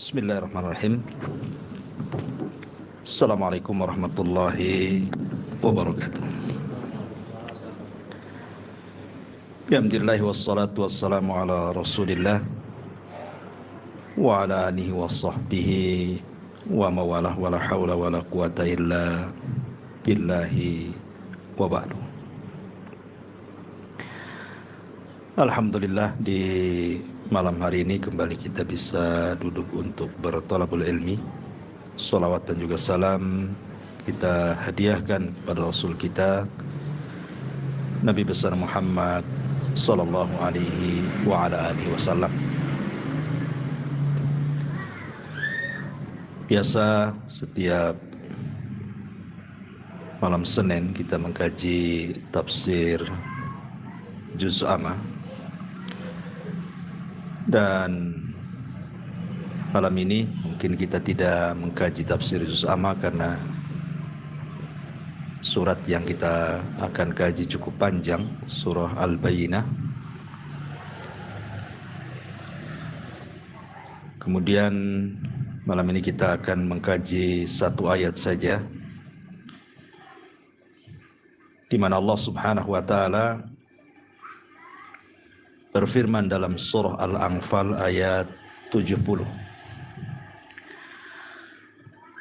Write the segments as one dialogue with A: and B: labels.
A: Bismillahirrahmanirrahim. Assalamualaikum warahmatullahi wabarakatuh. Alhamdulillah wassalatu wassalamu ala Rasulillah wa ala alihi wa sahbihi wa mawalah wa la hawla wa la quwata illa billahi wa ba'du. Alhamdulillah, di malam hari ini kembali kita bisa duduk untuk bertolabul ilmi. Salawat dan juga salam kita hadiahkan kepada Rasul kita Nabi besar Muhammad sallallahu alaihi wa ala alihi wasallam. Biasa setiap malam Senin kita mengkaji tafsir Juz Amma. Dan malam ini mungkin kita tidak mengkaji tafsir Juz Amma karena surat yang kita akan kaji cukup panjang, surah Al-Bayyinah. Kemudian malam ini kita akan mengkaji satu ayat saja, di mana Allah Subhanahu wa taala berfirman dalam surah Al-Anfal ayat 70.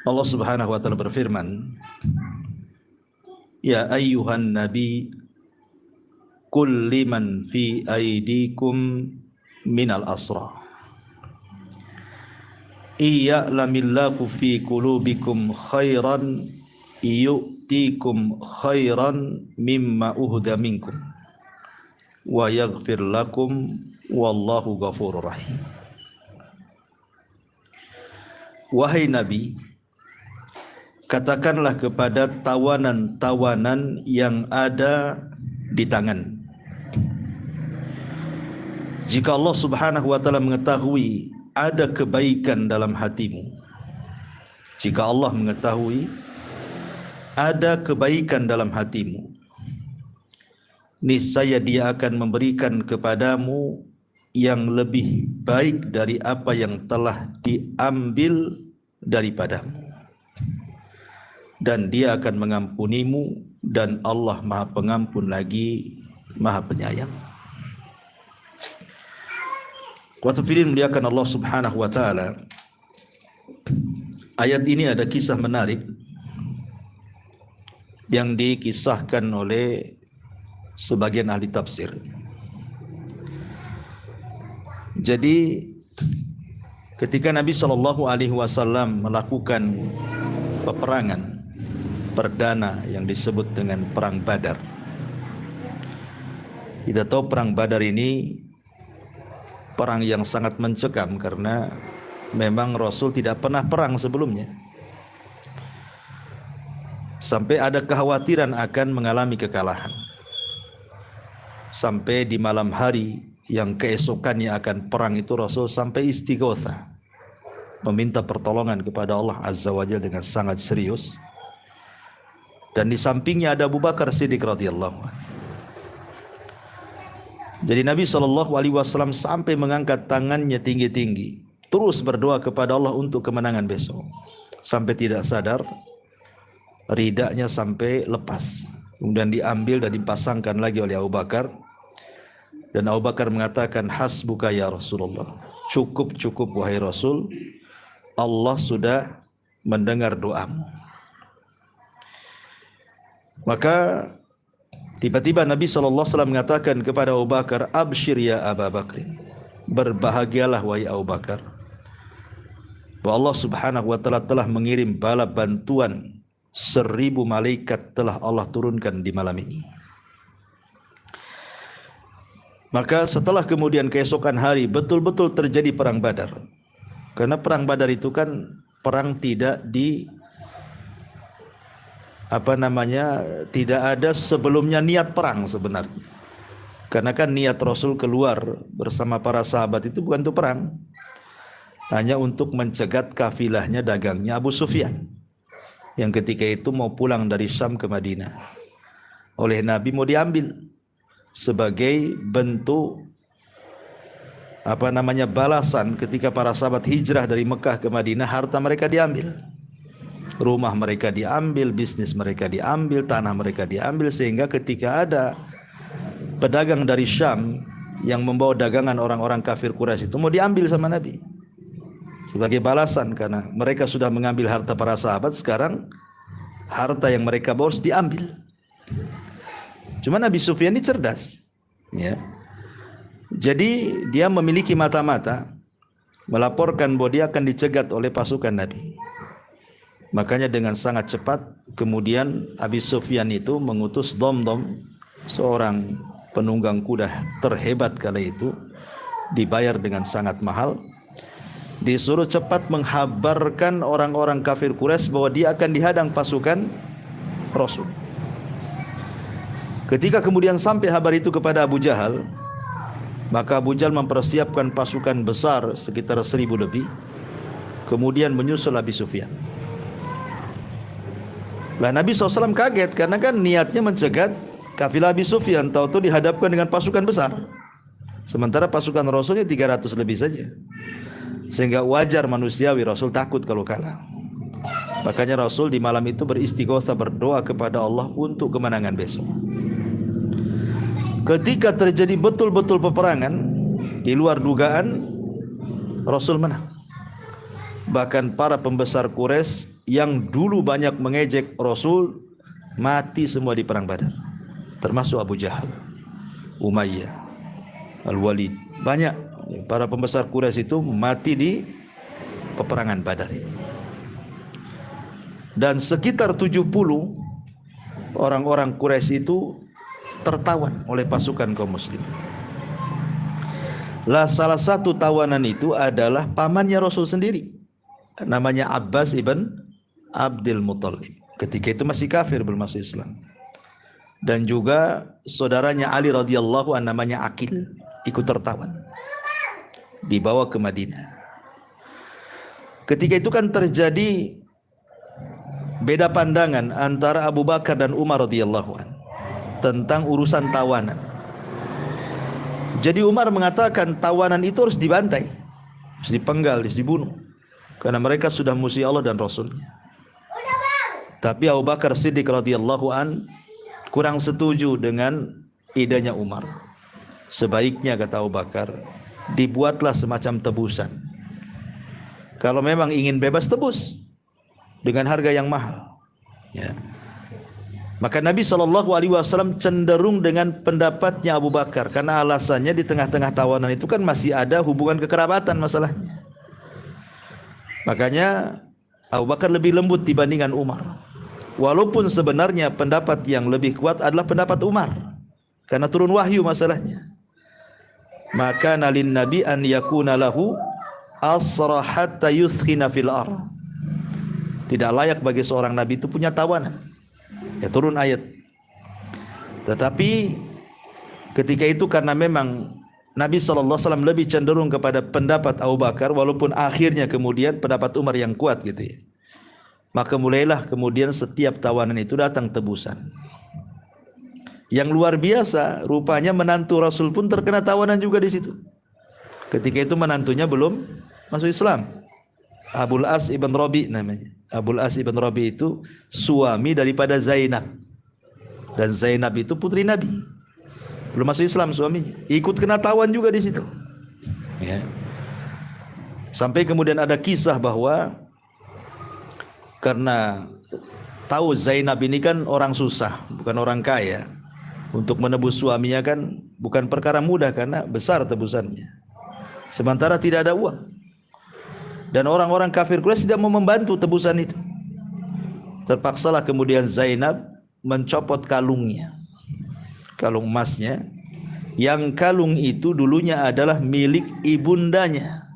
A: Allah Subhanahu wa taala berfirman, "Ya ayyuhan nabi qul liman fi aydikum minal asra iya'lamillahu fi qulubikum khairan yu'tikum khairan mimma uhda minkum wa yaghfir lakum wallahu ghafurur rahim." Wahai Nabi, katakanlah kepada tawanan-tawanan yang ada di tangan, jika Allah Subhanahu wa taala mengetahui ada kebaikan dalam hatimu, jika Allah mengetahui ada kebaikan dalam hatimu, niscaya Dia akan memberikan kepadamu yang lebih baik dari apa yang telah diambil daripadamu, dan Dia akan mengampunimu, dan Allah Maha Pengampun lagi Maha Penyayang. Kuatufidin muliakan Allah Subhanahu wa taala. Ayat ini ada kisah menarik yang dikisahkan oleh sebagian ahli tafsir. Jadi ketika Nabi SAW melakukan peperangan perdana yang disebut dengan Perang Badar, kita tahu Perang Badar ini perang yang sangat mencekam karena memang Rasul tidak pernah perang sebelumnya, sampai ada kekhawatiran akan mengalami kekalahan. Sampai di malam hari yang keesokannya akan perang itu, Rasul sampai istighotsah, meminta pertolongan kepada Allah Azza wa Jalla dengan sangat serius. Dan di sampingnya ada Abu Bakar Siddiq radhiyallahu anhu. Jadi Nabi SAW sampai mengangkat tangannya tinggi-tinggi, terus berdoa kepada Allah untuk kemenangan besok, sampai tidak sadar ridanya sampai lepas, kemudian diambil dan dipasangkan lagi oleh Abu Bakar. Dan Abu Bakar mengatakan, "Hasbuka ya Rasulullah." Cukup wahai Rasul, Allah sudah mendengar doamu. Maka tiba-tiba Nabi SAW mengatakan kepada Abu Bakar, "Abshir ya Abu Bakrin." Berbahagialah wahai Abu Bakar, bahwa Allah Subhanahu wa taala telah mengirim bala bantuan 1000 malaikat telah Allah turunkan di malam ini. Maka setelah kemudian keesokan hari betul-betul terjadi Perang Badar. Karena Perang Badar itu kan perang tidak tidak ada sebelumnya niat perang sebenarnya. Karena kan niat Rasul keluar bersama para sahabat itu bukan untuk perang, hanya untuk mencegat kafilahnya dagangnya Abu Sufyan, yang ketika itu mau pulang dari Syam ke Madinah. Oleh Nabi mau diambil sebagai bentuk balasan ketika para sahabat hijrah dari Mekah ke Madinah, harta mereka diambil. Rumah mereka diambil, bisnis mereka diambil, tanah mereka diambil, sehingga ketika ada pedagang dari Syam yang membawa dagangan orang-orang kafir Quraisy itu mau diambil sama Nabi. Sebagai balasan karena mereka sudah mengambil harta para sahabat, sekarang harta yang mereka bawa harus diambil. Cuma Nabi Sufyan ini cerdas, ya. Jadi dia memiliki mata-mata, melaporkan bahwa dia akan dicegat oleh pasukan Nabi. Makanya dengan sangat cepat kemudian Abi Sufyan itu mengutus Dhamdham, seorang penunggang kuda terhebat kala itu, dibayar dengan sangat mahal, disuruh cepat menghabarkan orang-orang kafir Quraisy bahwa dia akan dihadang pasukan Rasul. Ketika kemudian sampai kabar itu kepada Abu Jahal, maka Abu Jahal mempersiapkan pasukan besar sekitar 1000 lebih, kemudian menyusul Abi Sufyan. Lah Nabi SAW kaget karena kan niatnya mencegat kafilah Abi Sufyan, tahu-tahu dihadapkan dengan pasukan besar. Sementara pasukan Rasulnya 300 lebih saja. Sehingga wajar manusiawi Rasul takut kalau kalah. Makanya Rasul di malam itu beristighotsah, berdoa kepada Allah untuk kemenangan besok. Ketika terjadi betul-betul peperangan di luar dugaan, Rasul menang. Bahkan para pembesar Quraisy yang dulu banyak mengejek Rasul mati semua di perang Badar, termasuk Abu Jahal, Umayyah, Al-Walid. Banyak para pembesar Quraisy itu mati di peperangan Badar ini. Dan sekitar 70 orang-orang Quraisy itu tertawan oleh pasukan kaum muslimin. Lah salah satu tawanan itu adalah pamannya Rasul sendiri, namanya Abbas ibn Abdul Muthalib. Ketika itu masih kafir, belum masuk Islam. Dan juga saudaranya Ali radhiyallahu anhu namanya Aqil ikut tertawan, dibawa ke Madinah. Ketika itu kan terjadi beda pandangan antara Abu Bakar dan Umar radhiyallahu anhu tentang urusan tawanan. Jadi Umar mengatakan tawanan itu harus dibantai, harus dipenggal, harus dibunuh, karena mereka sudah musuh Allah dan Rasulnya. Tapi Abu Bakar Siddiq radhiyallahu an kurang setuju dengan idenya Umar. Sebaiknya, kata Abu Bakar, dibuatlah semacam tebusan. Kalau memang ingin bebas, tebus dengan harga yang mahal, ya. Maka Nabi SAW cenderung dengan pendapatnya Abu Bakar, karena alasannya di tengah-tengah tawanan itu kan masih ada hubungan kekerabatan masalahnya. Makanya Abu Bakar lebih lembut dibandingkan Umar. Walaupun sebenarnya pendapat yang lebih kuat adalah pendapat Umar, karena turun wahyu masalahnya. Maka nalin Nabi an yakuna lahu asra hatta yuthkhina fil ardh. Tidak layak bagi seorang Nabi itu punya tawanan. Ya turun ayat. Tetapi ketika itu karena memang Nabi SAW lebih cenderung kepada pendapat Abu Bakar, walaupun akhirnya kemudian pendapat Umar yang kuat gitu ya. Maka mulailah kemudian setiap tawanan itu datang tebusan. Yang luar biasa, rupanya menantu Rasul pun terkena tawanan juga di situ. Ketika itu menantunya belum masuk Islam. Abul As ibn Rabi namanya. Abul As ibn Rabi itu suami daripada Zainab. Dan Zainab itu putri Nabi. Belum masuk Islam suaminya. Ikut kena tawan juga di situ. Ya. Sampai kemudian ada kisah bahwa karena tahu Zainab ini kan orang susah, bukan orang kaya. Untuk menebus suaminya kan bukan perkara mudah karena besar tebusannya. Sementara tidak ada uang. Dan orang-orang kafir Quraisy tidak mau membantu tebusan itu. Terpaksalah kemudian Zainab mencopot kalungnya, kalung emasnya, yang kalung itu dulunya adalah milik ibundanya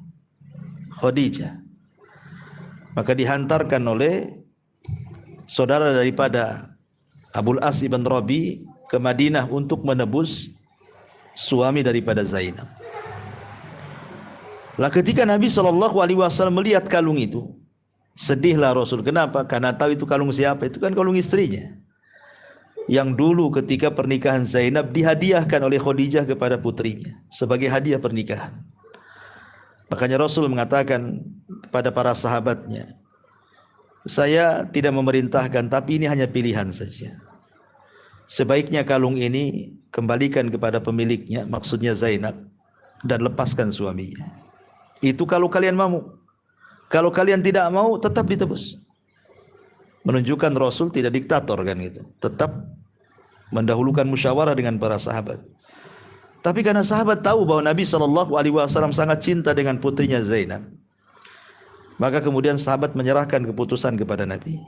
A: Khadijah. Maka dihantarkan oleh saudara daripada Abul As ibn Rabi ke Madinah untuk menebus suami daripada Zainab. Lah ketika Nabi SAW melihat kalung itu, sedihlah Rasul. Kenapa? Karena tahu itu kalung siapa. Itu kan kalung istrinya, yang dulu ketika pernikahan Zainab dihadiahkan oleh Khadijah kepada putrinya sebagai hadiah pernikahan. Makanya Rasul mengatakan kepada para sahabatnya, saya tidak memerintahkan, tapi ini hanya pilihan saja. Sebaiknya kalung ini kembalikan kepada pemiliknya, maksudnya Zainab, dan lepaskan suaminya. Itu kalau kalian mau. Kalau kalian tidak mau, tetap ditebus. Menunjukkan Rasul tidak diktator kan gitu. Tetap mendahulukan musyawarah dengan para sahabat. Tapi karena sahabat tahu bahwa Nabi SAW sangat cinta dengan putrinya Zainab, maka kemudian sahabat menyerahkan keputusan kepada Nabi.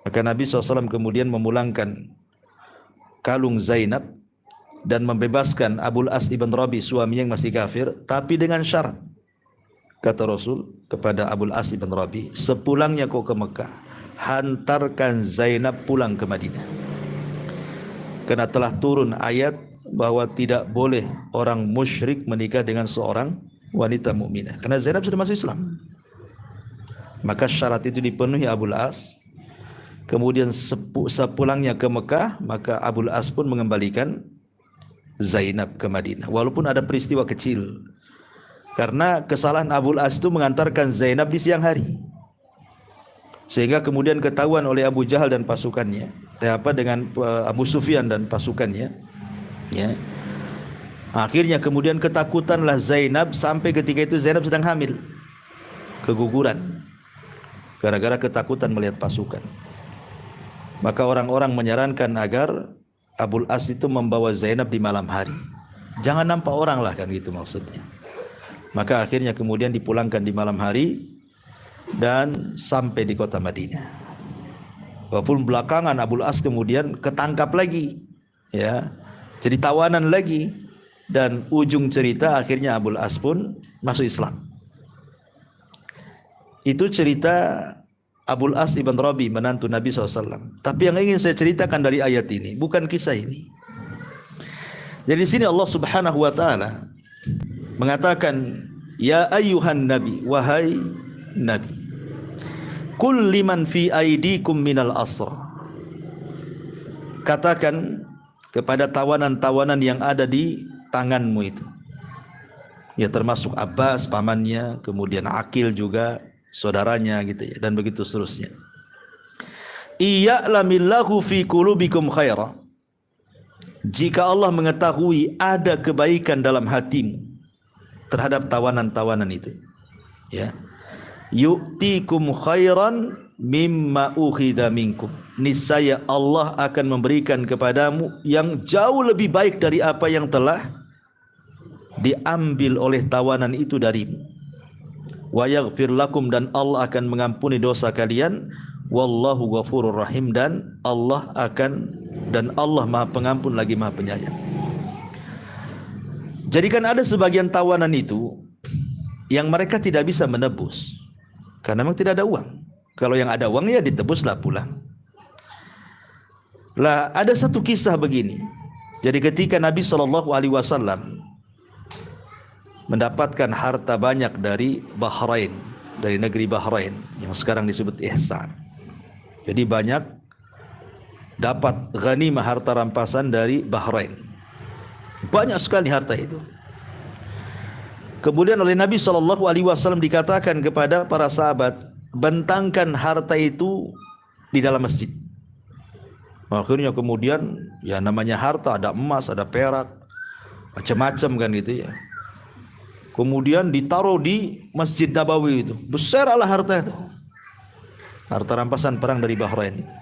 A: Maka Nabi SAW kemudian memulangkan kalung Zainab dan membebaskan Abul As ibn Rabi, suami yang masih kafir, tapi dengan syarat. Kata Rasul kepada Abul As ibn Rabi, sepulangnya kau ke Mekah, hantarkan Zainab pulang ke Madinah. Karena telah turun ayat bahwa tidak boleh orang musyrik menikah dengan seorang wanita mukminah. Karena Zainab sudah masuk Islam. Maka syarat itu dipenuhi Abul As. Kemudian sepulangnya ke Mekah, maka Abul As pun mengembalikan Zainab ke Madinah. Walaupun ada peristiwa kecil. Karena kesalahan Abul As itu mengantarkan Zainab di siang hari. Sehingga kemudian ketahuan oleh Abu Jahal dan pasukannya. Dengan Abu Sufyan dan pasukannya. Ya. Akhirnya kemudian ketakutanlah Zainab, sampai ketika itu Zainab sedang hamil. Keguguran. Gara-gara ketakutan melihat pasukan. Maka orang-orang menyarankan agar Abul As itu membawa Zainab di malam hari. Jangan nampak orang lah kan gitu maksudnya. Maka akhirnya kemudian dipulangkan di malam hari dan sampai di kota Madinah. Walaupun belakangan Abul As kemudian ketangkap lagi, ya, jadi tawanan lagi, dan ujung cerita akhirnya Abul As pun masuk Islam. Itu cerita Abul As ibn Rabi, menantu Nabi SAW. Tapi yang ingin saya ceritakan dari ayat ini bukan kisah ini. Jadi di sini Allah Subhanahu wa taala mengatakan, ya ayyuhan nabi, wahai nabi, kul liman fi aidikum minal asra. Katakan kepada tawanan-tawanan yang ada di tanganmu itu. Ya, termasuk Abbas pamannya, kemudian Aqil juga saudaranya gitu ya, dan begitu seterusnya. Iya'lamillahu fi qulubikum khaira. Jika Allah mengetahui ada kebaikan dalam hatimu terhadap tawanan-tawanan itu, ya, yu'tikum khairan mimma ukhidha minkum. Niscaya Allah akan memberikan kepadamu yang jauh lebih baik dari apa yang telah diambil oleh tawanan itu darimu. Wa yaghfir lakum, dan Allah akan mengampuni dosa kalian. Wallahu ghafurur rahim, dan Allah Maha Pengampun lagi Maha Penyayang. Jadi kan ada sebagian tawanan itu yang mereka tidak bisa menebus karena memang tidak ada uang. Kalau yang ada uang ya ditebuslah pulang. Lah ada satu kisah begini. Jadi ketika Nabi SAW mendapatkan harta banyak dari Bahrain, dari negeri Bahrain yang sekarang disebut Ihsan. Jadi banyak dapat ghanimah, harta rampasan dari Bahrain. Banyak sekali harta itu. Kemudian oleh Nabi SAW dikatakan kepada para sahabat, bentangkan harta itu di dalam masjid. Akhirnya kemudian ya namanya harta, ada emas, ada perak, macam-macam kan gitu ya. Kemudian ditaruh di Masjid Nabawi itu. Besarlah harta itu. Harta rampasan perang dari Bahrain itu.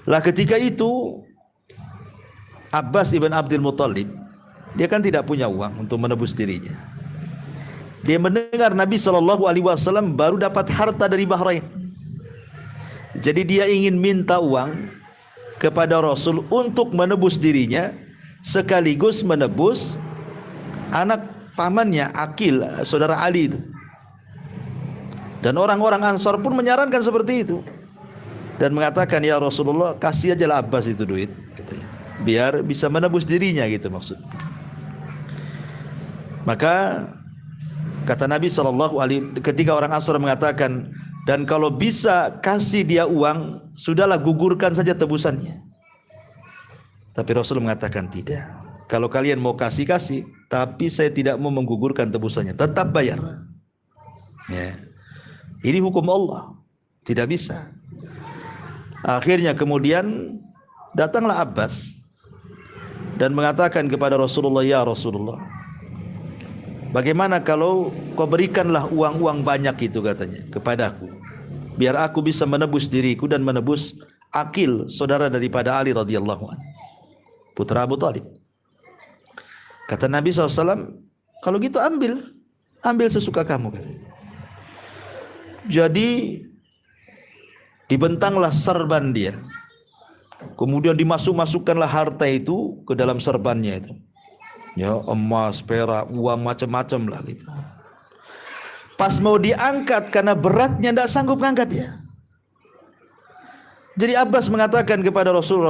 A: Lah ketika itu Abbas ibn Abdul Muttalib, dia kan tidak punya uang untuk menebus dirinya. Dia mendengar Nabi SAW baru dapat harta dari Bahrain. Jadi dia ingin minta uang kepada Rasul untuk menebus dirinya, sekaligus menebus anak pamannya Aqil, saudara Ali itu. Dan orang-orang Ansar pun menyarankan seperti itu. Dan mengatakan, ya Rasulullah, kasih aja Abbas itu duit, katanya, biar bisa menebus dirinya gitu maksudnya. Maka kata Nabi SAW, ketika orang Ansar mengatakan, dan kalau bisa kasih dia uang, sudahlah gugurkan saja tebusannya. Tapi Rasul mengatakan tidak. Kalau kalian mau kasih, tapi saya tidak mau menggugurkan tebusannya, tetap bayar. Ya. Ini hukum Allah, tidak bisa. Akhirnya kemudian datanglah Abbas dan mengatakan kepada Rasulullah, ya Rasulullah, bagaimana kalau kau berikanlah uang-uang banyak itu katanya kepadaku, biar aku bisa menebus diriku dan menebus Aqil, saudara daripada Ali radhiyallahu anhu, putra Abu Thalib. Kata Nabi SAW, kalau gitu ambil sesuka kamu katanya. Jadi dibentanglah serban dia, kemudian dimasukkanlah harta itu ke dalam serbannya itu, ya, emas, perak, uang macam-macam lah gitu. Pas mau diangkat karena beratnya tidak sanggup ngangkat ya. Jadi Abbas mengatakan kepada Rasul,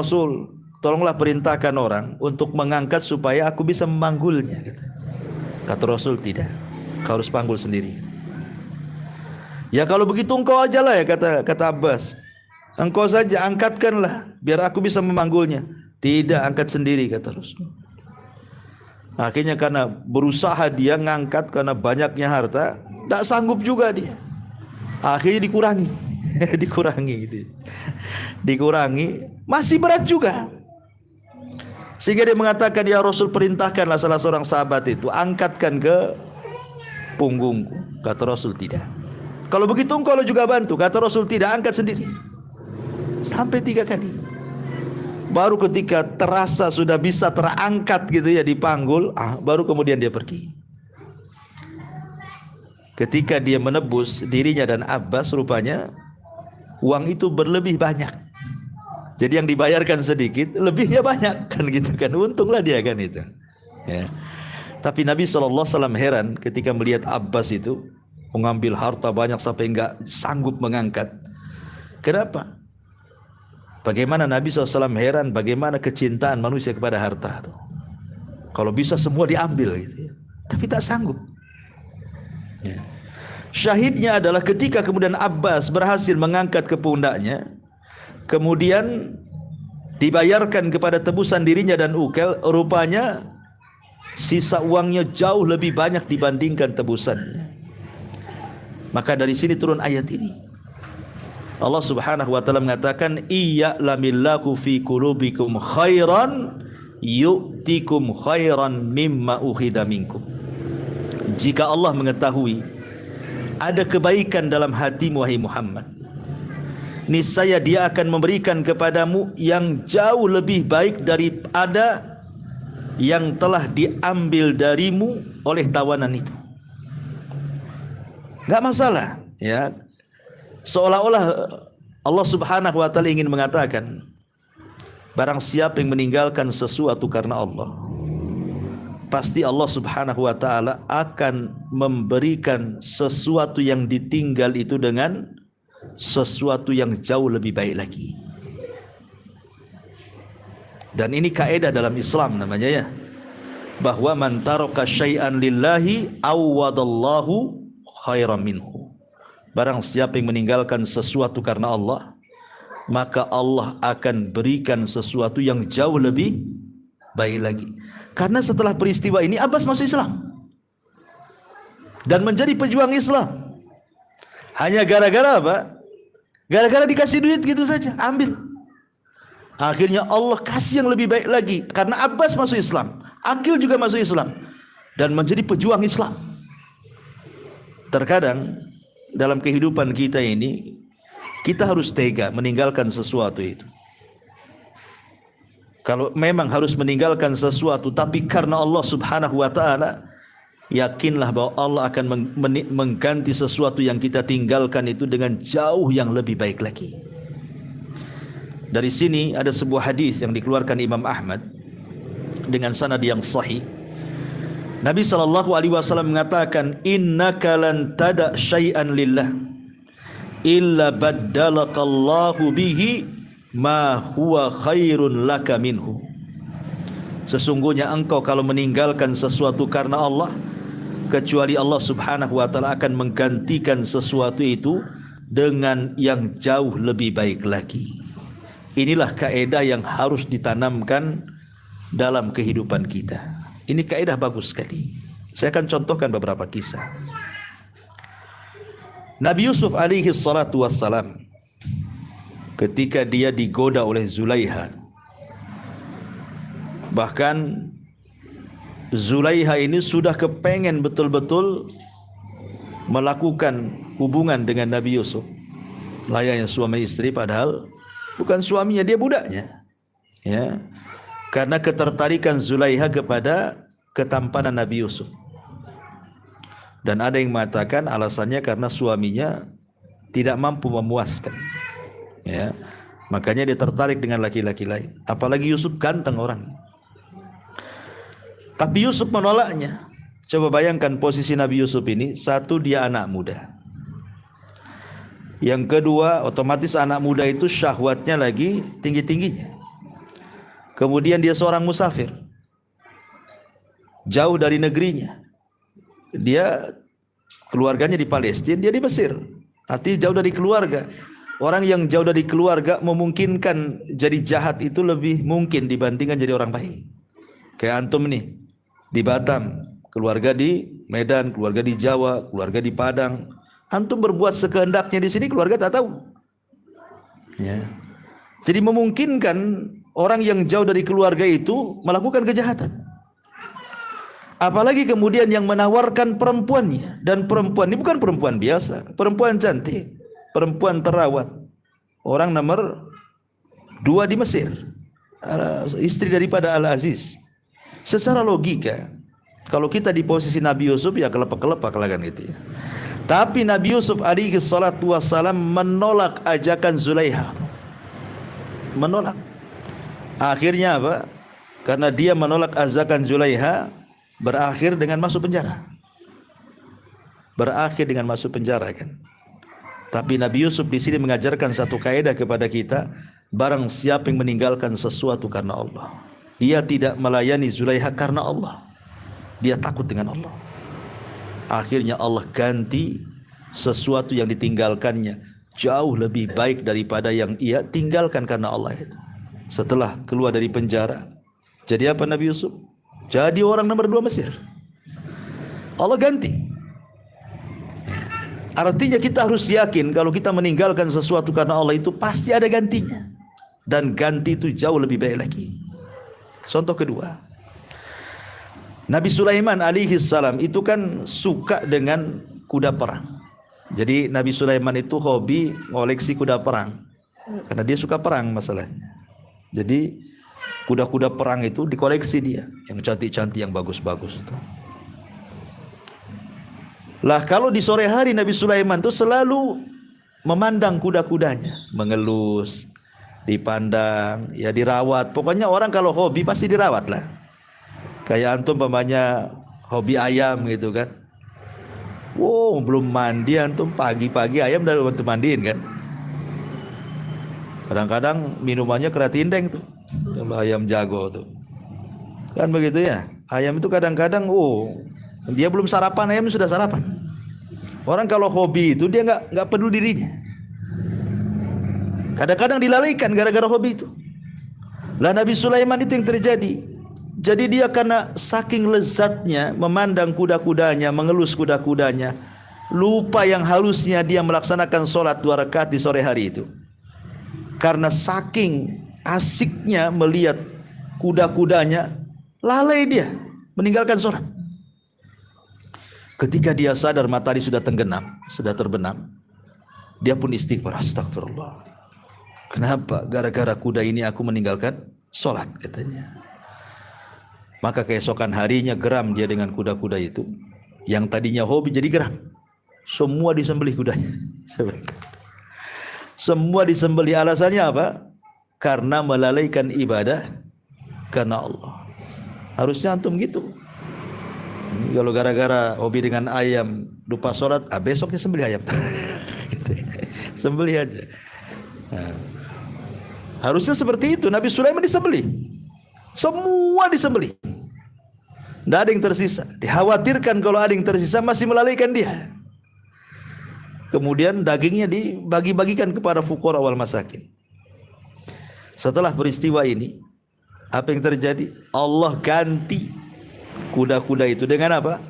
A: tolonglah perintahkan orang untuk mengangkat supaya aku bisa memanggulnya. Kata Rasul, tidak, kau harus panggul sendiri. Ya kalau begitu engkau aja lah ya, kata Abbas. Engkau saja angkatkanlah biar aku bisa memanggulnya. Tidak, angkat sendiri, kata Rasul. Akhirnya karena berusaha dia ngangkat karena banyaknya harta, tidak sanggup juga dia. Akhirnya dikurangi. Dikurangi, masih berat juga. Sehingga dia mengatakan, ya Rasul, perintahkanlah salah seorang sahabat itu angkatkan ke punggungku. Kata Rasul, tidak. Kalau begitu engkau juga bantu. Kata Rasul, tidak, angkat sendiri. Sampai 3 kali. Baru ketika terasa sudah bisa terangkat gitu ya, dipanggul, baru kemudian dia pergi. Ketika dia menebus dirinya dan Abbas, rupanya uang itu berlebih banyak. Jadi yang dibayarkan sedikit, lebihnya banyak kan gitu kan. Untunglah dia kan itu. Ya. Tapi Nabi SAW heran ketika melihat Abbas itu mengambil harta banyak sampai enggak sanggup mengangkat. Kenapa? Bagaimana Nabi SAW heran bagaimana kecintaan manusia kepada harta. Kalau bisa semua diambil gitu ya. Tapi tak sanggup. Ya. Syahidnya adalah ketika kemudian Abbas berhasil mengangkat ke pundaknya, kemudian dibayarkan kepada tebusan dirinya dan Uqail, rupanya sisa uangnya jauh lebih banyak dibandingkan tebusannya. Maka dari sini turun ayat ini. Allah Subhanahu wa taala mengatakan, iya'lamillahu fi qulubikum khairan yu'tikum khairan mimma ukhidha minkum. Jika Allah mengetahui ada kebaikan dalam hatimu wahai Muhammad, niscaya dia akan memberikan kepadamu yang jauh lebih baik daripada yang telah diambil darimu oleh tawanan itu. Enggak masalah ya. Seolah-olah Allah Subhanahu wa taala ingin mengatakan, barang siapa yang meninggalkan sesuatu karena Allah, pasti Allah Subhanahu wa taala akan memberikan sesuatu yang ditinggal itu dengan sesuatu yang jauh lebih baik lagi. Dan ini kaidah dalam Islam namanya ya, bahwa man taraka syai'an lillahi awwadallahu khairan minhu. Barang siapa yang meninggalkan sesuatu karena Allah, maka Allah akan berikan sesuatu yang jauh lebih baik lagi. Karena setelah peristiwa ini Abbas masuk Islam dan menjadi pejuang Islam. Hanya gara-gara apa? Gara-gara dikasih duit gitu saja, ambil. Akhirnya Allah kasih yang lebih baik lagi karena Abbas masuk Islam, Aqil juga masuk Islam dan menjadi pejuang Islam. Terkadang dalam kehidupan kita ini, kita harus tega meninggalkan sesuatu itu. Kalau memang harus meninggalkan sesuatu, tapi karena Allah Subhanahu wa taala, yakinlah bahwa Allah akan mengganti sesuatu yang kita tinggalkan itu dengan jauh yang lebih baik lagi. Dari sini ada sebuah hadis yang dikeluarkan Imam Ahmad dengan sanad yang sahih. Nabi SAW mengatakan, innaka lan tada' syai'an lillah illa baddalakallahu bihi ma huwa khairun laka minhu. Sesungguhnya engkau kalau meninggalkan sesuatu karena Allah, kecuali Allah Subhanahu wa taala akan menggantikan sesuatu itu dengan yang jauh lebih baik lagi. Inilah kaidah yang harus ditanamkan dalam kehidupan kita. Ini kaidah bagus sekali. Saya akan contohkan beberapa kisah. Nabi Yusuf alaihi salatu wassalam, ketika dia digoda oleh Zulaiha, bahkan Zulaiha ini sudah kepengen betul-betul melakukan hubungan dengan Nabi Yusuf, layaknya suami istri, padahal bukan suaminya, dia budaknya, ya, karena ketertarikan Zulaiha kepada ketampanan Nabi Yusuf. Dan ada yang mengatakan alasannya karena suaminya tidak mampu memuaskan, ya, makanya dia tertarik dengan laki-laki lain. Apalagi Yusuf ganteng orang. Tapi Yusuf menolaknya. Coba bayangkan posisi Nabi Yusuf ini. Satu, dia anak muda. Yang kedua, otomatis anak muda itu syahwatnya lagi tinggi-tingginya. Kemudian dia seorang musafir, jauh dari negerinya. Dia keluarganya di Palestina, dia di Mesir. Artinya jauh dari keluarga. Orang yang jauh dari keluarga memungkinkan jadi jahat itu lebih mungkin dibandingkan jadi orang baik. Kayak antum nih, di Batam, keluarga di Medan, keluarga di Jawa, keluarga di Padang. Antum berbuat sekehendaknya di sini, keluarga tak tahu. Ya. Jadi memungkinkan orang yang jauh dari keluarga itu melakukan kejahatan. Apalagi kemudian yang menawarkan perempuannya. Dan perempuan ini bukan perempuan biasa, perempuan cantik, perempuan terawat, orang nomor 2 di Mesir, istri daripada Al-Aziz. Secara logika, kalau kita di posisi Nabi Yusuf, ya kelepak-kelepak lah kan gitu ya. Tapi Nabi Yusuf alaihi salatu wassalam menolak ajakan Zulaiha. Menolak. Akhirnya apa? Karena dia menolak ajakan Zulaiha, berakhir dengan masuk penjara. Berakhir dengan masuk penjara kan. Tapi Nabi Yusuf di sini mengajarkan satu kaidah kepada kita, barang siapa yang meninggalkan sesuatu karena Allah, dia tidak melayani Zulaiha karena Allah. Dia takut dengan Allah. Akhirnya Allah ganti sesuatu yang ditinggalkannya jauh lebih baik daripada yang ia tinggalkan karena Allah itu. Setelah keluar dari penjara, jadi apa Nabi Yusuf? Jadi orang nomor 2 Mesir. Allah ganti. Artinya kita harus yakin kalau kita meninggalkan sesuatu karena Allah itu pasti ada gantinya. Dan ganti itu jauh lebih baik lagi. Contoh kedua, Nabi Sulaiman alaihi salam itu kan suka dengan kuda perang. Jadi Nabi Sulaiman itu hobi ngoleksi kuda perang, karena dia suka perang masalahnya. Jadi kuda-kuda perang itu dikoleksi dia, yang cantik-cantik, yang bagus-bagus itu. Lah kalau di sore hari Nabi Sulaiman itu selalu memandang kuda-kudanya, mengelus, dipandang, ya dirawat. Pokoknya orang kalau hobi pasti dirawat lah. Kayak antum pamannya hobi ayam gitu kan. Wow, belum mandi antum, pagi-pagi ayam udah bantu mandiin kan. Kadang-kadang minumannya keratindeng tuh, kalau ayam jago tuh. Kan begitu ya. Ayam itu kadang-kadang dia belum sarapan, ayam sudah sarapan. Orang kalau hobi itu dia nggak peduli dirinya. Kadang-kadang dilalaikan gara-gara hobi itu. Lah Nabi Sulaiman itu yang terjadi. Jadi dia karena saking lezatnya memandang kuda-kudanya, mengelus kuda-kudanya, lupa yang harusnya dia melaksanakan sholat 2 rakaat di sore hari itu. Karena saking asiknya melihat kuda-kudanya, lalai dia meninggalkan sholat. Ketika dia sadar matahari sudah tenggelam, sudah terbenam, dia pun istighfar, astagfirullah. Kenapa? Gara-gara kuda ini aku meninggalkan sholat, katanya. Maka keesokan harinya geram dia dengan kuda-kuda itu. Yang tadinya hobi jadi geram. Semua disembelih kudanya. Semua disembelih. Alasannya apa? Karena melalaikan ibadah karena Allah. Harusnya antum gitu. Kalau gara-gara hobi dengan ayam lupa sholat, besoknya sembelih ayam. Sembelih aja. Harusnya seperti itu. Nabi Sulaiman disembelih. Semua disembelih. Tidak ada yang tersisa. Dikhawatirkan kalau ada yang tersisa masih melalaikan dia. Kemudian dagingnya dibagi-bagikan kepada fuqara wal masakin. Setelah peristiwa ini, apa yang terjadi? Allah ganti kuda-kuda itu dengan apa?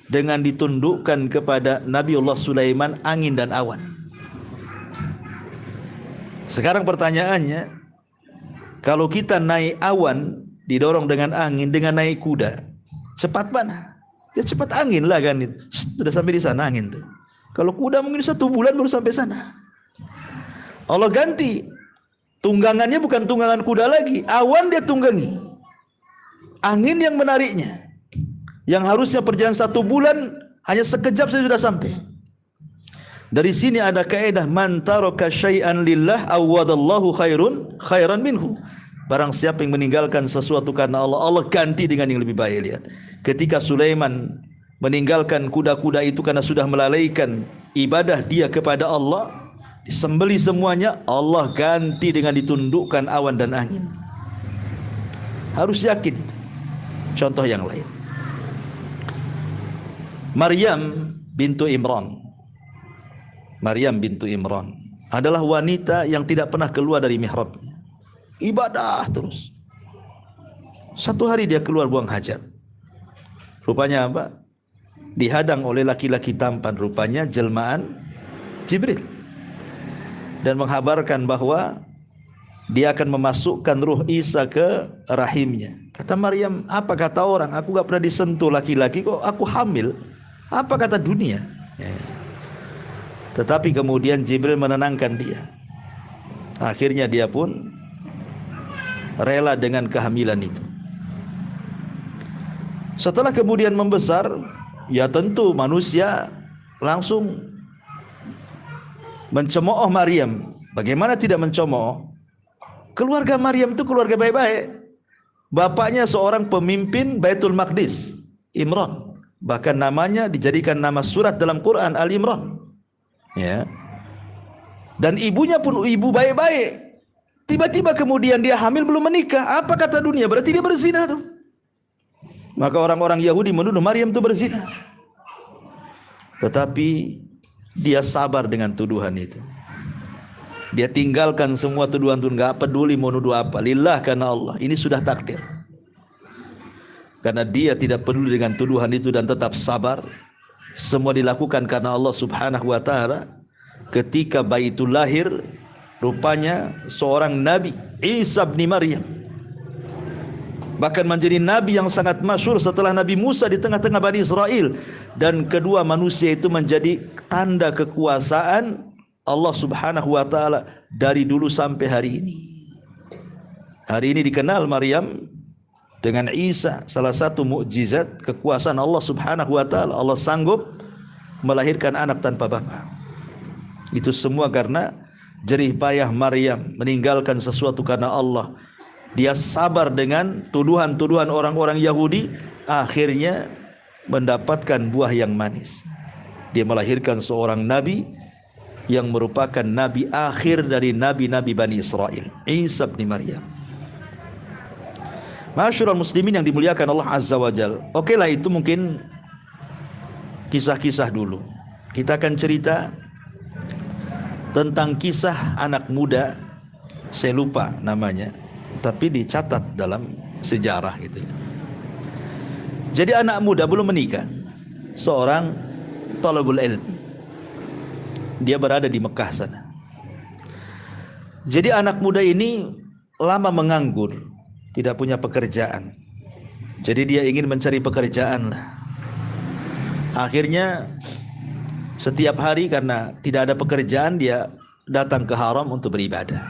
A: Dengan ditundukkan kepada Nabiullah Sulaiman angin dan awan. Sekarang pertanyaannya, kalau kita naik awan didorong dengan angin, dengan naik kuda, cepat mana? Ya cepat angin lah kan itu. Sudah sampai di sana angin tuh. Kalau kuda mungkin 1 bulan baru sampai sana. Allah ganti. Tunggangannya bukan tunggangan kuda lagi, awan dia tunggangi. Angin yang menariknya. Yang harusnya perjalanan 1 bulan hanya sekejap saja sudah sampai. Dari sini ada kaidah man taraka syai'an lillah awadallahu khairan minhu. Barang siapa yang meninggalkan sesuatu karena Allah, Allah ganti dengan yang lebih baik. Lihat, ketika Sulaiman meninggalkan kuda-kuda itu karena sudah melalaikan ibadah dia kepada Allah, disembeli semuanya, Allah ganti dengan ditundukkan awan dan angin. Harus yakin itu. Contoh yang lain, Maryam bintu Imran adalah wanita yang tidak pernah keluar dari mihrabnya. Ibadah terus. Satu hari dia keluar buang hajat. Rupanya apa? Dihadang oleh laki-laki tampan, rupanya jelmaan Jibril. Dan menghabarkan bahwa dia akan memasukkan ruh Isa ke rahimnya. Kata Maryam, apa kata orang? Aku gak pernah disentuh laki-laki, kok aku hamil? Apa kata dunia? Ya. Tetapi kemudian Jibril menenangkan dia. Akhirnya dia pun rela dengan kehamilan itu. Setelah kemudian membesar, ya tentu manusia langsung mencemooh Maryam. Bagaimana tidak mencemooh? Keluarga Maryam itu keluarga baik-baik. Bapaknya seorang pemimpin Baitul Maqdis, Imran. Bahkan namanya dijadikan nama surat dalam Quran, Al-Imran. Ya. Dan ibunya pun ibu baik-baik. Tiba-tiba kemudian dia hamil belum menikah. Apa kata dunia? Berarti dia berzina tuh. Maka orang-orang Yahudi menuduh Maryam itu berzina. Tetapi dia sabar dengan tuduhan itu. Dia tinggalkan semua tuduhan itu, enggak peduli mau nuduh apa. Lillah, karena Allah. Ini sudah takdir. Karena dia tidak peduli dengan tuduhan itu dan tetap sabar. Semua dilakukan karena Allah Subhanahu wa taala. Ketika bayi itu lahir, rupanya seorang nabi, Isa bin Maryam. Bahkan menjadi nabi yang sangat masyhur setelah Nabi Musa di tengah-tengah Bani Israel. Dan kedua manusia itu menjadi tanda kekuasaan Allah Subhanahu wa taala dari dulu sampai hari ini. Hari ini dikenal Maryam dengan Isa, salah satu mukjizat kekuasaan Allah Subhanahu wa taala. Allah sanggup melahirkan anak tanpa bapa. Itu semua karena jerih payah Maryam meninggalkan sesuatu karena Allah. Dia sabar dengan tuduhan-tuduhan orang-orang Yahudi, akhirnya mendapatkan buah yang manis. Dia melahirkan seorang nabi yang merupakan nabi akhir dari nabi-nabi Bani Israel, Isa bin Maryam. Masyarul muslimin yang dimuliakan Allah Azza wa Jalla. Oke lah, itu mungkin kisah-kisah dulu. Kita akan cerita tentang kisah anak muda, saya lupa namanya, tapi dicatat dalam sejarah gitu ya. Jadi anak muda belum menikah, seorang talabul ilmi. Dia berada di Mekah sana. Jadi anak muda ini lama menganggur, tidak punya pekerjaan. Jadi dia ingin mencari pekerjaan lah. Akhirnya setiap hari karena tidak ada pekerjaan, dia datang ke haram untuk beribadah.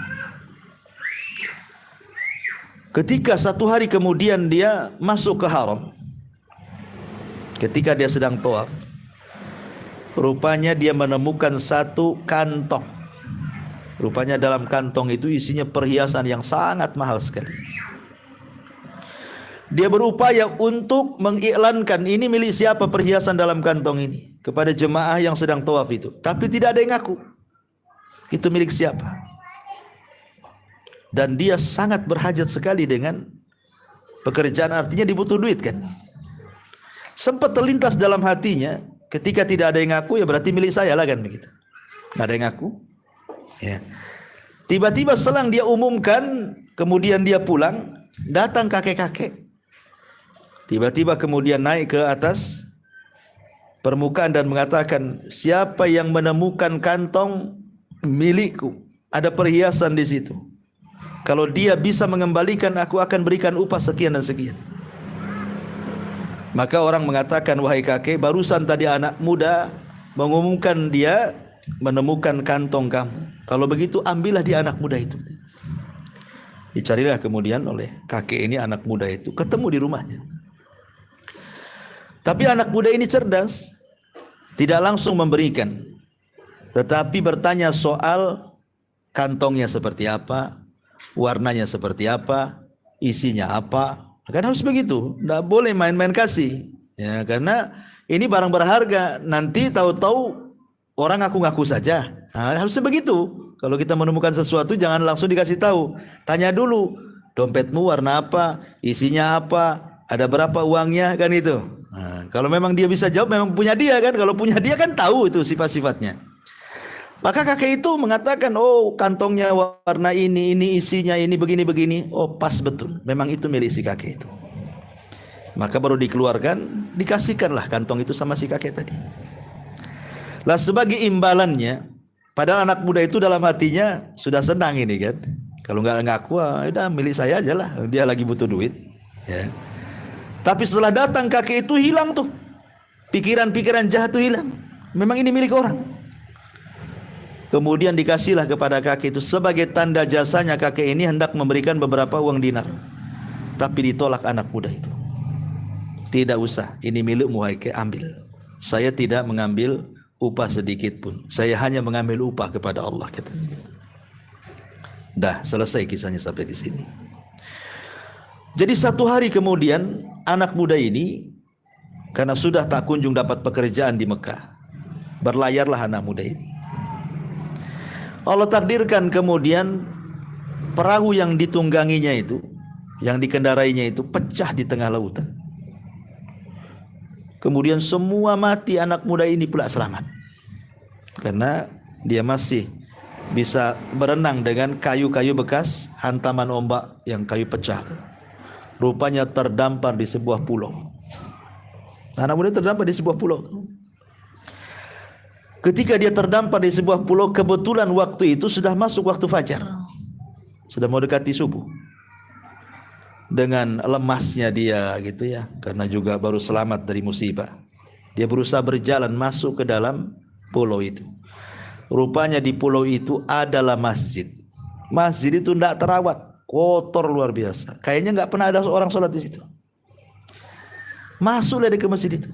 A: Ketika satu hari kemudian dia masuk ke haram, ketika dia sedang tawaf, rupanya dia menemukan satu kantong. Rupanya dalam kantong itu isinya perhiasan yang sangat mahal sekali. Dia berupaya untuk mengiklankan ini milik siapa perhiasan dalam kantong ini kepada jemaah yang sedang tawaf itu, tapi tidak ada yang ngaku itu milik siapa. Dan dia sangat berhajat sekali dengan pekerjaan, artinya dibutuh duit kan. Sempat terlintas dalam hatinya, ketika tidak ada yang ngaku ya berarti milik saya lah kan begitu. Nggak ada yang ngaku. Ya. Tiba-tiba selang dia umumkan, kemudian dia pulang, datang kakek-kakek. Tiba-tiba kemudian naik ke atas permukaan dan mengatakan, siapa yang menemukan kantong milikku, ada perhiasan di situ. Kalau dia bisa mengembalikan, aku akan berikan upah sekian dan sekian. Maka orang mengatakan, wahai kakek, barusan tadi anak muda mengumumkan dia menemukan kantong kamu. Kalau begitu ambillah dia anak muda itu. Dicarilah kemudian oleh kakek ini anak muda itu, ketemu di rumahnya. Tapi anak muda ini cerdas, tidak langsung memberikan, tetapi bertanya soal kantongnya seperti apa, warnanya seperti apa, isinya apa. Kan harus begitu, tidak boleh main-main kasih, ya, karena ini barang berharga. Nanti tahu-tahu orang ngaku-ngaku saja. Nah, harusnya begitu. Kalau kita menemukan sesuatu jangan langsung dikasih tahu, tanya dulu, dompetmu warna apa, isinya apa, ada berapa uangnya, kan itu. Nah, kalau memang dia bisa jawab, memang punya dia kan. Kalau punya dia kan tahu itu sifat-sifatnya. Maka kakek itu mengatakan, oh kantongnya warna ini isinya ini begini-begini. Oh pas betul, memang itu milik si kakek itu. Maka baru dikeluarkan, dikasihkanlah kantong itu sama si kakek tadi. Lah sebagai imbalannya, padahal anak muda itu dalam hatinya sudah senang ini kan. Kalau nggak ngaku, udah milik saya aja lah. Dia lagi butuh duit. Ya. Tapi setelah datang kakek itu hilang tuh, pikiran-pikiran jahat itu hilang. Memang ini milik orang. Kemudian dikasihlah kepada kakek itu sebagai tanda jasanya. Kakek ini hendak memberikan beberapa uang dinar, tapi ditolak anak muda itu. Tidak usah, ini milikmu kakek, ambil. Saya tidak mengambil upah sedikit pun. Saya hanya mengambil upah kepada Allah, katanya. Dah selesai kisahnya sampai di sini. Jadi satu hari kemudian anak muda ini, karena sudah tak kunjung dapat pekerjaan di Mekah, berlayarlah anak muda ini. Allah takdirkan kemudian perahu yang ditungganginya itu, yang dikendarainya itu pecah di tengah lautan. Kemudian semua mati, anak muda ini pula selamat. Karena dia masih bisa berenang dengan kayu-kayu bekas hantaman ombak yang kayu pecah. Rupanya terdampar di sebuah pulau. Anak muda terdampar di sebuah pulau. Ketika dia terdampar di sebuah pulau, kebetulan waktu itu sudah masuk waktu fajar, sudah mau dekati subuh. Dengan lemasnya dia gitu ya, karena juga baru selamat dari musibah, dia berusaha berjalan masuk ke dalam pulau itu. Rupanya di pulau itu adalah masjid. Masjid itu tidak terawat, kotor luar biasa. Kayaknya nggak pernah ada seorang sholat di situ. Masuklah dia ke masjid itu.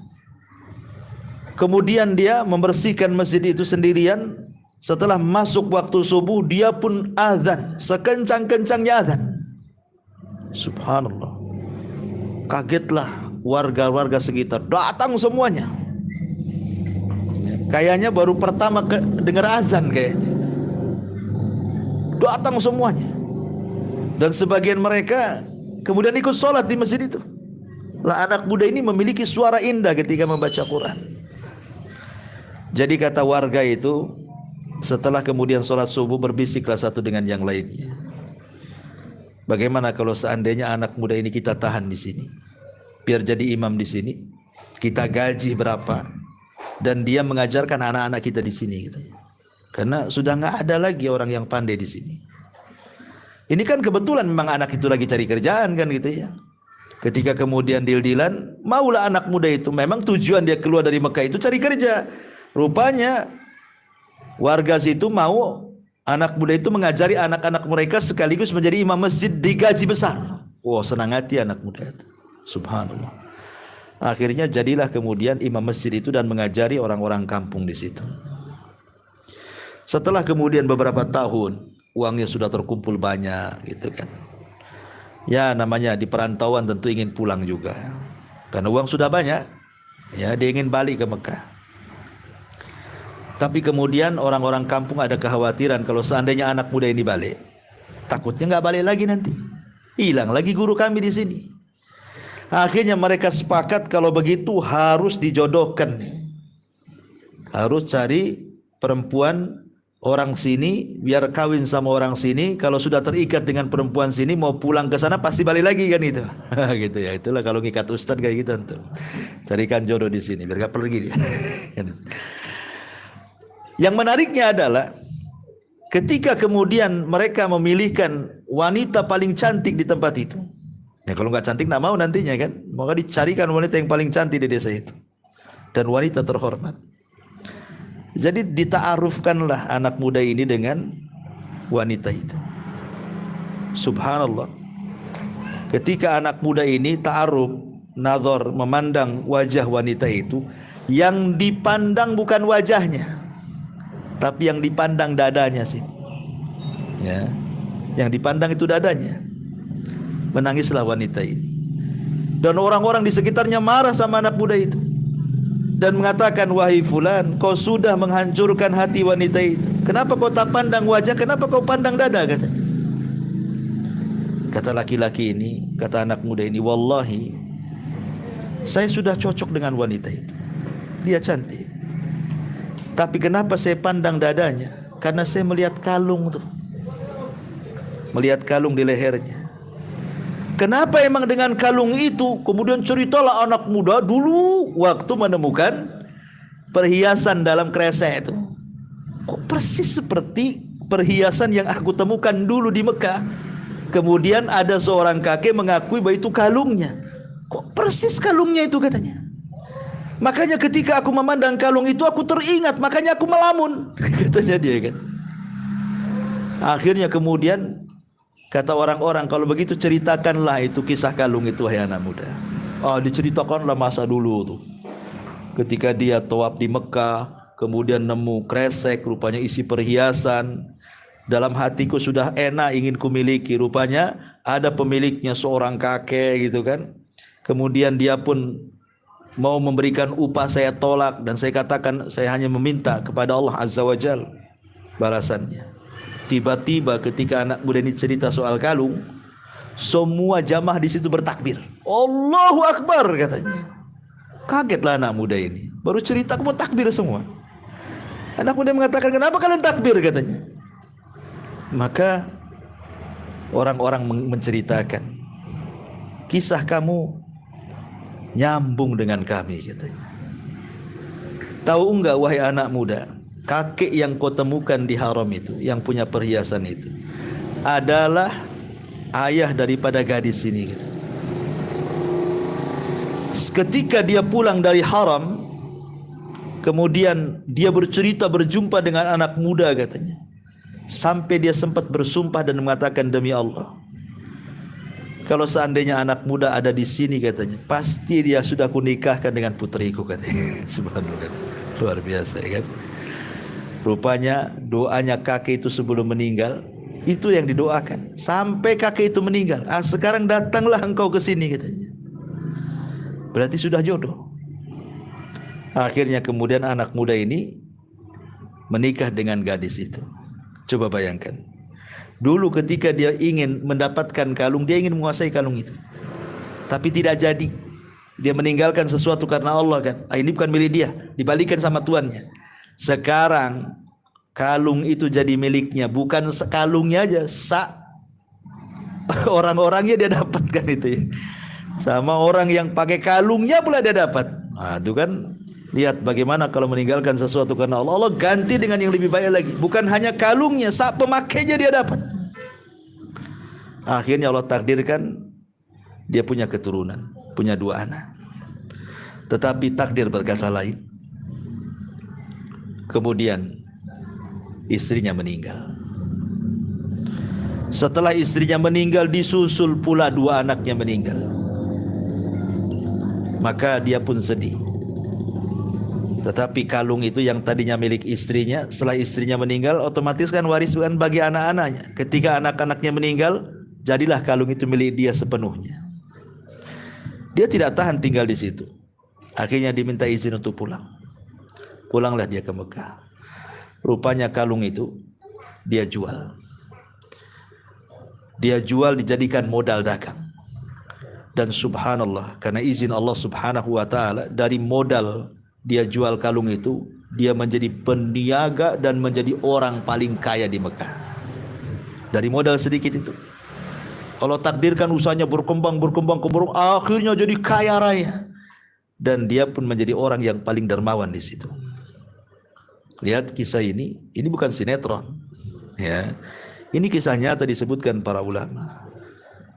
A: Kemudian dia membersihkan masjid itu sendirian. Setelah masuk waktu subuh, dia pun azan, sekencang-kencangnya azan. Subhanallah. Kagetlah warga-warga sekitar, datang semuanya. Kayaknya baru pertama dengar azan kayaknya. Datang semuanya. Dan sebagian mereka kemudian ikut sholat di masjid itu. Lah anak muda ini memiliki suara indah ketika membaca Quran. Jadi kata warga itu, setelah kemudian sholat subuh, berbisiklah satu dengan yang lainnya. Bagaimana kalau seandainya anak muda ini kita tahan di sini, biar jadi imam di sini, kita gaji berapa, dan dia mengajarkan anak-anak kita di sini, gitu. Karena sudah nggak ada lagi orang yang pandai di sini. Ini kan kebetulan memang anak itu lagi cari kerjaan kan gitu ya. Ketika kemudian deal-dealan, maulah anak muda itu, memang tujuan dia keluar dari Mekah itu cari kerja. Rupanya warga situ mau anak muda itu mengajari anak-anak mereka sekaligus menjadi imam masjid, digaji besar. Wow, senang hati anak muda itu. Subhanallah. Akhirnya jadilah kemudian imam masjid itu dan mengajari orang-orang kampung di situ. Setelah kemudian beberapa tahun, uangnya sudah terkumpul banyak gitu kan. Ya namanya di perantauan tentu ingin pulang juga. Karena uang sudah banyak. Ya dia ingin balik ke Mekah. Tapi kemudian orang-orang kampung ada kekhawatiran kalau seandainya anak muda ini balik, takutnya nggak balik lagi nanti, hilang lagi guru kami di sini. Akhirnya mereka sepakat kalau begitu harus dijodohkan, harus cari perempuan orang sini biar kawin sama orang sini, kalau sudah terikat dengan perempuan sini mau pulang ke sana pasti balik lagi kan itu. Gitu ya. Itulah kalau ngikat ustad kayak gitu tuh. Carikan jodoh di sini biar gak pergi dia. Yang menariknya adalah ketika kemudian mereka memilihkan wanita paling cantik di tempat itu. Ya kalau nggak cantik nggak mau nantinya kan. Maka dicarikan wanita yang paling cantik di desa itu. Dan wanita terhormat. Jadi dita'arufkanlah anak muda ini dengan wanita itu. Subhanallah. Ketika anak muda ini ta'aruf, nazar, memandang wajah wanita itu, yang dipandang bukan wajahnya, tapi yang dipandang dadanya sih. Ya. Yang dipandang itu dadanya. Menangislah wanita ini. Dan orang-orang di sekitarnya marah sama anak muda itu. Dan mengatakan, wahai fulan, kau sudah menghancurkan hati wanita itu. Kenapa kau tak pandang wajah? Kenapa kau pandang dada? Katanya. Kata laki-laki ini, kata anak muda ini, wallahi, saya sudah cocok dengan wanita itu. Dia cantik. Tapi kenapa saya pandang dadanya? Karena saya melihat kalung tuh. Melihat kalung di lehernya. Kenapa emang dengan kalung itu? Kemudian ceritalah anak muda dulu waktu menemukan perhiasan dalam kresek itu. Kok persis seperti perhiasan yang aku temukan dulu di Mekah. Kemudian ada seorang kakek mengakui bahwa itu kalungnya. Kok persis kalungnya itu katanya. Makanya ketika aku memandang kalung itu aku teringat, makanya aku melamun. Katanya dia kan. Akhirnya kemudian kata orang-orang, kalau begitu ceritakanlah itu kisah kalung itu, wahai anak muda. Diceritakanlah masa dulu tuh. Ketika dia tawaf di Mekah, kemudian nemu kresek, rupanya isi perhiasan. Dalam hatiku sudah enak ingin kumiliki, rupanya ada pemiliknya seorang kakek gitu kan. Kemudian dia pun mau memberikan upah, saya tolak dan saya katakan saya hanya meminta kepada Allah Azza wa Jalla balasannya. Tiba-tiba ketika anak muda ini cerita soal kalung, semua jamaah di situ bertakbir. Allahu Akbar katanya. Kagetlah anak muda ini. Baru cerita kamu takbir semua. Anak muda mengatakan, kenapa kalian takbir katanya. Maka orang-orang menceritakan, kisah kamu nyambung dengan kami katanya. Tahu enggak wahai anak muda, kakek yang kau temukan di haram itu, yang punya perhiasan itu, adalah ayah daripada gadis ini gitu. Ketika dia pulang dari haram, kemudian dia bercerita berjumpa dengan anak muda katanya. Sampai dia sempat bersumpah dan mengatakan, demi Allah, kalau seandainya anak muda ada di sini katanya, pasti dia sudah kunikahkan dengan putriku katanya. Subhanallah. Luar biasa ya kan. Rupanya doanya kakek itu sebelum meninggal, itu yang didoakan sampai kakek itu meninggal. Sekarang datanglah engkau ke sini katanya. Berarti sudah jodoh. Akhirnya kemudian anak muda ini menikah dengan gadis itu. Coba bayangkan. Dulu ketika dia ingin mendapatkan kalung, dia ingin menguasai kalung itu. Tapi tidak jadi. Dia meninggalkan sesuatu karena Allah kan. Ini bukan milik dia, dibalikan sama tuannya. Sekarang kalung itu jadi miliknya. Bukan kalungnya aja, orang-orangnya dia dapatkan itu ya. Sama orang yang pakai kalungnya pula dia dapat. Itu kan, lihat bagaimana kalau meninggalkan sesuatu karena Allah, Allah ganti dengan yang lebih baik lagi. Bukan hanya kalungnya, pemakainya dia dapat. Akhirnya Allah takdirkan dia punya keturunan, punya 2 anak. Tetapi takdir berkata lain. Kemudian istrinya meninggal. Setelah istrinya meninggal, disusul pula 2 anaknya meninggal. Maka dia pun sedih. Tetapi kalung itu yang tadinya milik istrinya, setelah istrinya meninggal, otomatis kan warisan bagi anak-anaknya. Ketika anak-anaknya meninggal, jadilah kalung itu milik dia sepenuhnya. Dia tidak tahan tinggal di situ. Akhirnya diminta izin untuk pulang. Pulanglah dia ke Mekah. Rupanya kalung itu dia jual. Dia jual dijadikan modal dagang. Dan subhanallah, karena izin Allah subhanahu wa ta'ala, dari modal dia jual kalung itu, dia menjadi peniaga dan menjadi orang paling kaya di Mekah. Dari modal sedikit itu, Allah takdirkan usahanya berkembang, akhirnya jadi kaya raya. Dan dia pun menjadi orang yang paling dermawan di situ. Lihat kisah ini bukan sinetron. Ya, ini kisah nyata disebutkan para ulama.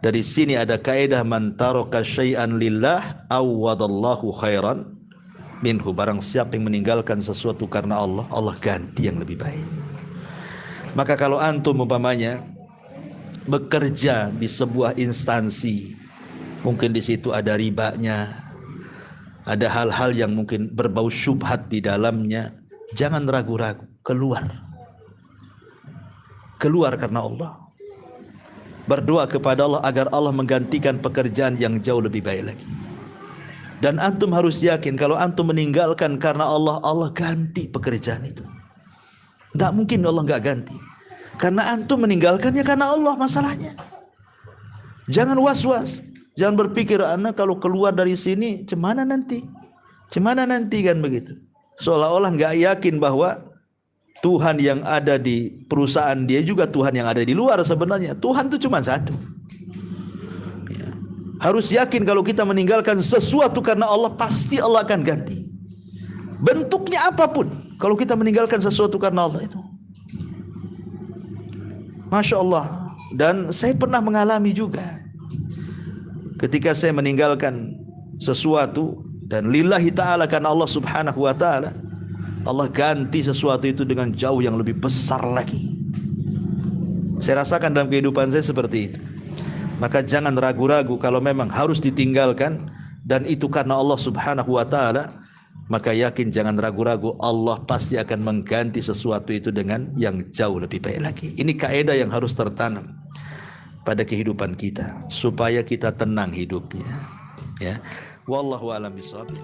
A: Dari sini ada kaidah man taraka syai'an lillah awwadallahu khairan minhu. Barang siapa yang meninggalkan sesuatu karena Allah, Allah ganti yang lebih baik. Maka kalau antum umpamanya bekerja di sebuah instansi, mungkin di situ ada ribanya, ada hal-hal yang mungkin berbau syubhat di dalamnya, jangan ragu-ragu, keluar karena Allah. Berdoa kepada Allah agar Allah menggantikan pekerjaan yang jauh lebih baik lagi. Dan antum harus yakin kalau antum meninggalkan karena Allah, Allah ganti pekerjaan itu. Tidak mungkin Allah nggak ganti. Karena antum meninggalkannya karena Allah masalahnya. Jangan was-was. Jangan berpikir, anak kalau keluar dari sini, cemana nanti kan begitu. Seolah-olah nggak yakin bahwa Tuhan yang ada di perusahaan dia juga Tuhan yang ada di luar. Sebenarnya Tuhan itu cuma satu. Ya. Harus yakin kalau kita meninggalkan sesuatu karena Allah, pasti Allah akan ganti. Bentuknya apapun, kalau kita meninggalkan sesuatu karena Allah itu, Masya Allah. Dan saya pernah mengalami juga, ketika saya meninggalkan sesuatu dan lillahi ta'ala karena Allah subhanahu wa ta'ala, Allah ganti sesuatu itu dengan jauh yang lebih besar lagi. Saya rasakan dalam kehidupan saya seperti itu. Maka jangan ragu-ragu kalau memang harus ditinggalkan dan itu karena Allah subhanahu wa ta'ala, maka yakin jangan ragu-ragu, Allah pasti akan mengganti sesuatu itu dengan yang jauh lebih baik lagi. Ini kaidah yang harus tertanam pada kehidupan kita supaya kita tenang hidupnya. Ya, wallahu a'lam bishawab.